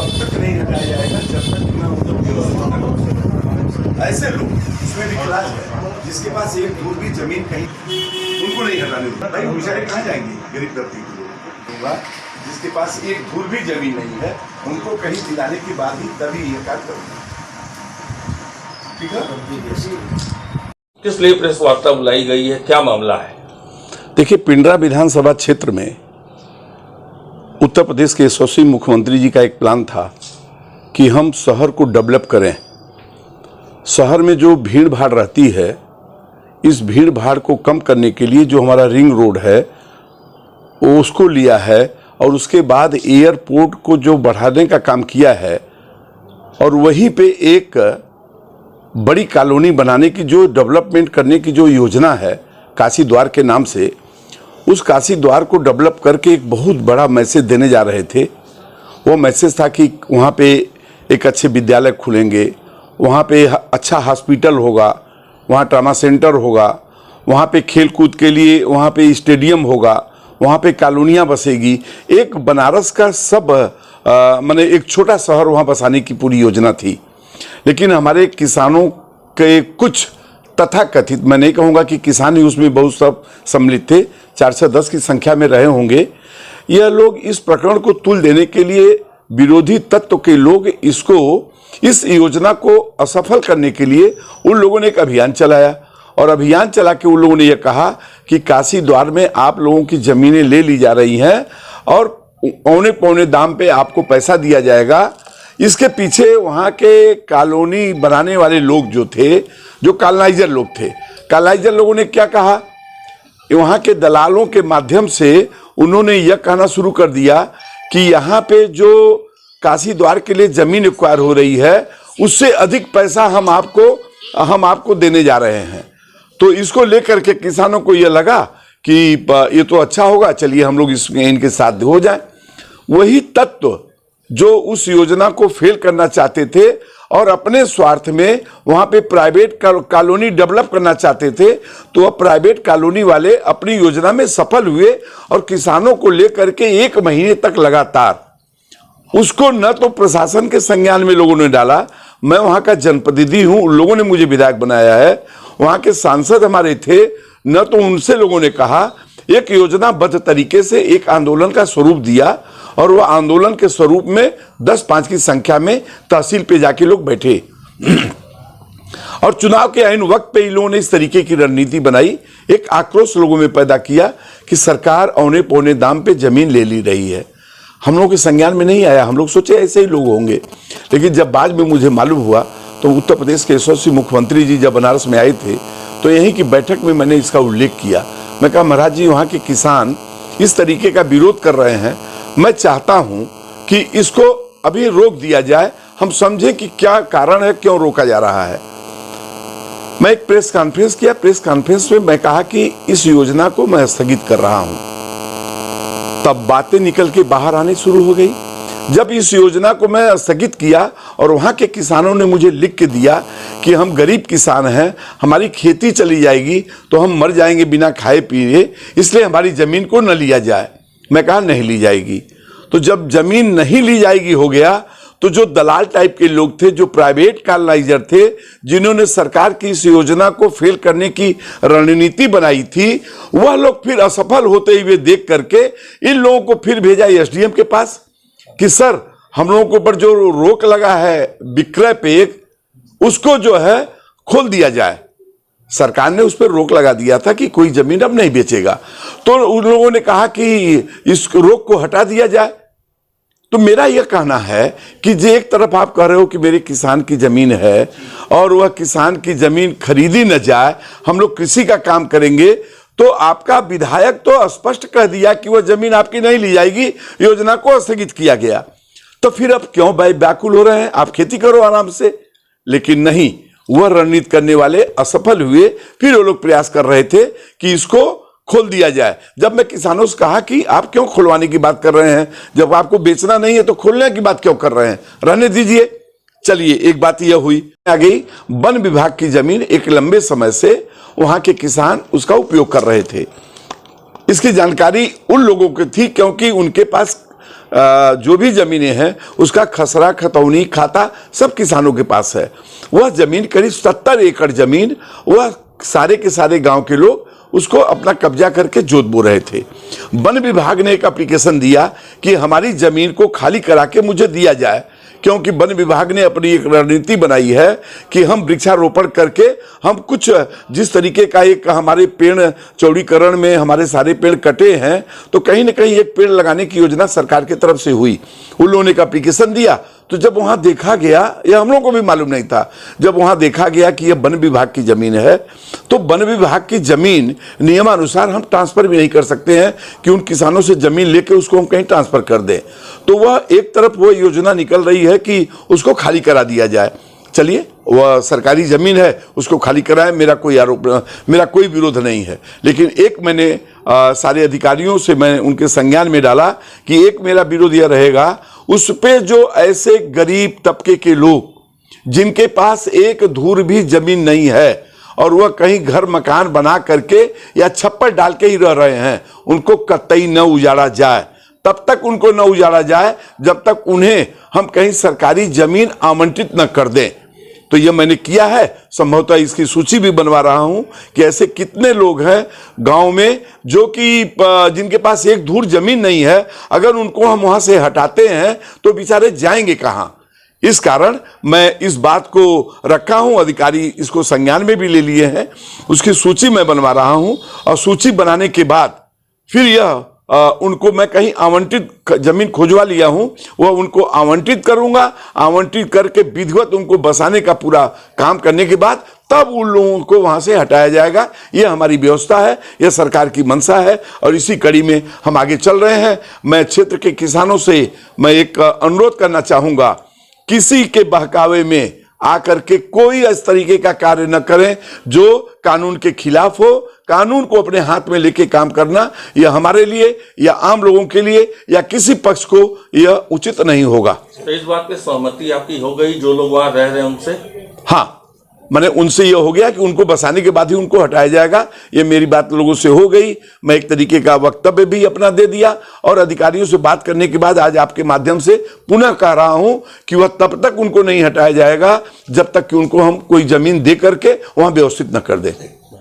तब तक नहीं हटाया जाएगा जब तक मैं उनको व्यवस्था न करूं। ऐसे लोग इसमें भी क्लास है जिसके पास एक दूर भी जमीन कहीं, उनको नहीं हटाने दूंगा। भाई बेचारे कहाँ जाएंगे? गरीब धरती के लोग, जिसके पास एक दूर भी जमीन नहीं है उनको कहीं दिलाने के बाद ही तभी ये कार्य करूंगा। ठीक है। किस लिए प्रेस वार्ता बुलाई गई है, क्या मामला है? देखिए, पिंडरा विधानसभा क्षेत्र में उत्तर प्रदेश के यशस्वी मुख्यमंत्री जी का एक प्लान था कि हम शहर को डेवलप करें। शहर में जो भीड़ भाड़ रहती है, इस भीड़ भाड़ को कम करने के लिए जो हमारा रिंग रोड है वो उसको लिया है, और उसके बाद एयरपोर्ट को जो बढ़ाने का काम किया है, और वहीं पे एक बड़ी कॉलोनी बनाने की जो डेवलपमेंट करने की जो योजना है काशी द्वार के नाम से, उस काशी द्वार को डेवलप करके एक बहुत बड़ा मैसेज देने जा रहे थे। वो मैसेज था कि वहाँ पे एक अच्छे विद्यालय खुलेंगे, वहाँ पे अच्छा हॉस्पिटल होगा, वहाँ ट्रामा सेंटर होगा, वहाँ पे खेल कूद के लिए वहाँ पे स्टेडियम होगा, वहाँ पे कॉलोनियाँ बसेगी। एक बनारस का सब माने एक छोटा शहर वहाँ बसाने की पूरी योजना थी। लेकिन हमारे किसानों के कुछ तथाकथित, मैं नहीं कहूँगा कि किसान ही उसमें बहुत सब सम्मिलित थे, 410 की संख्या में रहे होंगे, यह लोग इस प्रकरण को तुल देने के लिए विरोधी तत्व के लोग इस योजना को असफल करने के लिए उन लोगों ने एक अभियान चलाया, और अभियान चला के उन लोगों ने यह कहा कि काशी द्वार में आप लोगों की ज़मीनें ले ली जा रही हैं और औने पौने दाम पे आपको पैसा दिया जाएगा। इसके पीछे वहाँ के कॉलोनी बनाने वाले लोग जो थे, जो कॉलोनाइजर लोग थे, कॉलोनाइजर लोगों ने क्या कहा, वहाँ के दलालों के माध्यम से उन्होंने यह कहना शुरू कर दिया कि यहाँ पे जो काशी द्वार के लिए ज़मीन एक्वायर हो रही है उससे अधिक पैसा हम आपको देने जा रहे हैं। तो इसको लेकर के किसानों को यह लगा कि ये तो अच्छा होगा, चलिए हम लोग इनके साथ हो जाएं। वही तत्व जो उस योजना को फेल करना चाहते थे और अपने स्वार्थ में वहाँ पे प्राइवेट कॉलोनी डेवलप करना चाहते थे, तो अब प्राइवेट कॉलोनी वाले अपनी योजना में सफल हुए और किसानों को लेकर के 1 महीने तक लगातार उसको न तो प्रशासन के संज्ञान में लोगों ने डाला, मैं वहाँ का जनप्रतिनिधि हूँ, उन लोगों ने मुझे विधायक बनाया है, वहाँ के सांसद हमारे थे, न तो उनसे लोगों ने कहा, एक योजनाबद्ध तरीके से एक आंदोलन का स्वरूप दिया, और वह आंदोलन के स्वरूप में 10-5 की संख्या में तहसील पे जाके लोग बैठे और चुनाव के ऐन वक्त पे इन लोगों ने इस तरीके की रणनीति बनाई, एक आक्रोश लोगों में पैदा किया कि सरकार औने पौने दाम पे जमीन ले ली रही है। हम लोगों के संज्ञान में नहीं आया, हम लोग सोचे ऐसे ही लोग होंगे, लेकिन जब बाद में मुझे मालूम हुआ तो उत्तर प्रदेश के यशस्वी मुख्यमंत्री जी जब बनारस में आए थे तो यहीं की बैठक में मैंने इसका उल्लेख किया। मैं कहा, महाराज जी, वहाँ के किसान इस तरीके का विरोध कर रहे हैं, मैं चाहता हूं कि इसको अभी रोक दिया जाए, हम समझें कि क्या कारण है, क्यों रोका जा रहा है। मैं एक प्रेस कॉन्फ्रेंस किया, प्रेस कॉन्फ्रेंस में मैं कहा कि इस योजना को मैं स्थगित कर रहा हूं। तब बातें निकल के बाहर आने शुरू हो गई। जब इस योजना को मैं स्थगित किया और वहां के किसानों ने मुझे लिख के दिया कि हम गरीब किसान हैं, हमारी खेती चली जाएगी तो हम मर जाएंगे बिना खाए पिए, इसलिए हमारी जमीन को न लिया जाए। मैं कहा, नहीं ली जाएगी। तो जब जमीन नहीं ली जाएगी हो गया, तो जो दलाल टाइप के लोग थे, जो प्राइवेट कॉलोनाइजर थे, जिन्होंने सरकार की इस योजना को फेल करने की रणनीति बनाई थी, वह लोग फिर असफल होते हुए देख करके इन लोगों को फिर भेजा एसडीएम के पास कि सर, हम लोगों के ऊपर जो रोक लगा है विक्रय पे, उसको जो है खोल दिया जाए। सरकार ने उस पर रोक लगा दिया था कि कोई जमीन अब नहीं बेचेगा, तो उन लोगों ने कहा कि इस रोक को हटा दिया जाए। तो मेरा यह कहना है कि जो एक तरफ आप कह रहे हो कि मेरे किसान की जमीन है और वह किसान की जमीन खरीदी न जाए, हम लोग कृषि का काम करेंगे, तो आपका विधायक तो स्पष्ट कह दिया कि वह जमीन आपकी नहीं ली जाएगी, योजना को स्थगित किया गया। तो फिर अब क्यों व्याकुल हो रहे हैं? आप खेती करो आराम से। लेकिन नहीं, वह रणनीति करने वाले असफल हुए। फिर वो लोग प्रयास कर रहे थे कि इसको खोल दिया जाए। जब मैं किसानों से कहा कि आप क्यों खुलवाने की बात कर रहे हैं, जब आपको बेचना नहीं है तो खोलने की बात क्यों कर रहे हैं, रहने दीजिए। चलिए, एक बात यह हुई, आ गई वन विभाग की जमीन, एक लंबे समय से वहां के किसान उसका उपयोग कर रहे थे। इसकी जानकारी उन लोगों को थी क्योंकि उनके पास जो भी जमीनें हैं उसका खसरा खतौनी खाता सब किसानों के पास है। वह जमीन करीब 70 एकड़ जमीन वह सारे के सारे गांव के लोग उसको अपना कब्जा करके जोत बो रहे थे। वन विभाग ने एक एप्लीकेशन दिया कि हमारी जमीन को खाली करा के मुझे दिया जाए, क्योंकि वन विभाग ने अपनी एक रणनीति बनाई है कि हम वृक्षारोपण करके हम कुछ जिस तरीके का एक हमारे पेड़ चौड़ीकरण में हमारे सारे पेड़ कटे हैं, तो कहीं ना कहीं एक पेड़ लगाने की योजना सरकार की तरफ से हुई। उन लोगों ने एक एप्लीकेशन दिया, तो जब वहां देखा गया, यह हम लोगों को भी मालूम नहीं था, जब वहां देखा गया कि यह वन विभाग की जमीन है, तो वन विभाग की जमीन नियमानुसार हम ट्रांसफर भी नहीं कर सकते हैं कि उन किसानों से जमीन लेके उसको हम कहीं ट्रांसफर कर दें। तो वह एक तरफ वो योजना निकल रही है कि उसको खाली करा दिया जाए। चलिए, वह सरकारी जमीन है, उसको खाली कराएं, मेरा कोई विरोध नहीं है। लेकिन एक मैंने सारे अधिकारियों से मैं उनके संज्ञान में डाला कि एक मेरा विरोध यह रहेगा, उस पे जो ऐसे गरीब तबके के लोग जिनके पास एक धूर भी जमीन नहीं है और वह कहीं घर मकान बना करके या छप्पर डाल के ही रह रहे हैं, उनको कतई न उजाड़ा जाए। तब तक उनको न उजाड़ा जाए जब तक उन्हें हम कहीं सरकारी जमीन आवंटित न कर दें। तो यह मैंने किया है। संभवतः इसकी सूची भी बनवा रहा हूं कि ऐसे कितने लोग हैं गांव में जो कि जिनके पास एक धूर जमीन नहीं है। अगर उनको हम वहां से हटाते हैं तो बेचारे जाएंगे कहां। इस कारण मैं इस बात को रखा हूं, अधिकारी इसको संज्ञान में भी ले लिए हैं, उसकी सूची मैं बनवा रहा हूं और सूची बनाने के बाद फिर यह उनको मैं कहीं आवंटित जमीन खोजवा लिया हूं, वह उनको आवंटित करूंगा। आवंटित करके विधिवत उनको बसाने का पूरा काम करने के बाद तब उन लोगों को वहां से हटाया जाएगा। यह हमारी व्यवस्था है, यह सरकार की मंशा है और इसी कड़ी में हम आगे चल रहे हैं। मैं क्षेत्र के किसानों से मैं एक अनुरोध करना चाहूंगा, किसी के बहकावे में आकर के कोई इस तरीके का कार्य न करें जो कानून के खिलाफ हो। कानून को अपने हाथ में लेके काम करना यह हमारे लिए या आम लोगों के लिए या किसी पक्ष को यह उचित नहीं होगा। तो इस बात पे सहमति आपकी हो गई जो लोग वहां रह रहे हैं उनसे? हाँ, मैंने उनसे यह हो गया कि उनको बसाने के बाद ही उनको हटाया जाएगा। ये मेरी बात लोगों से हो गई। मैं एक तरीके का वक्तव्य भी अपना दे दिया और अधिकारियों से बात करने के बाद आज आपके माध्यम से पुनः कह रहा हूं कि वह तब तक उनको नहीं हटाया जाएगा जब तक कि उनको हम कोई जमीन दे करके वहां व्यवस्थित न कर दें।